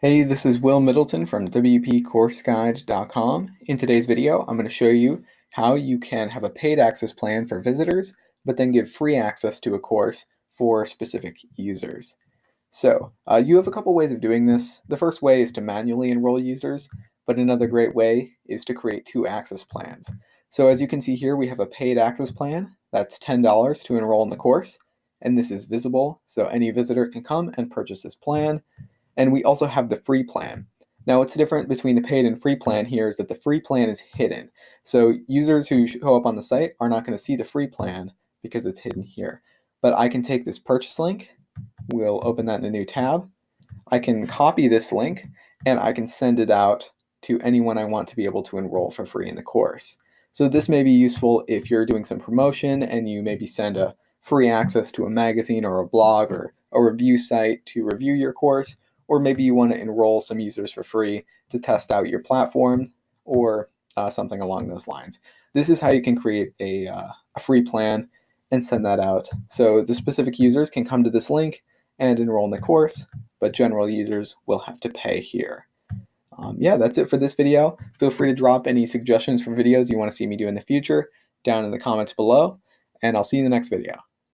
Hey, this is Will Middleton from WPCourseGuide.com. In today's video, I'm going to show you how you can have a paid access plan for visitors, but then give free access to a course for specific users. So you have a couple ways of doing this. The first way is to manually enroll users, but another great way is to create two access plans. So as you can see here, we have a paid access plan. That's $10 to enroll in the course, and this is visible, so any visitor can come and purchase this plan. And we also have the free plan. Now, what's different between the paid and free plan here is that the free plan is hidden. So users who show up on the site are not going to see the free plan because it's hidden here. But I can take this purchase link, we'll open that in a new tab. I can copy this link and I can send it out to anyone I want to be able to enroll for free in the course. So this may be useful if you're doing some promotion and you maybe send a free access to a magazine or a blog or a review site to review your course, or maybe you want to enroll some users for free to test out your platform or something along those lines. This is how you can create a free plan and send that out. So the specific users can come to this link and enroll in the course, but general users will have to pay here. Yeah, that's it for this video. Feel free to drop any suggestions for videos you want to see me do in the future down in the comments below, and I'll see you in the next video.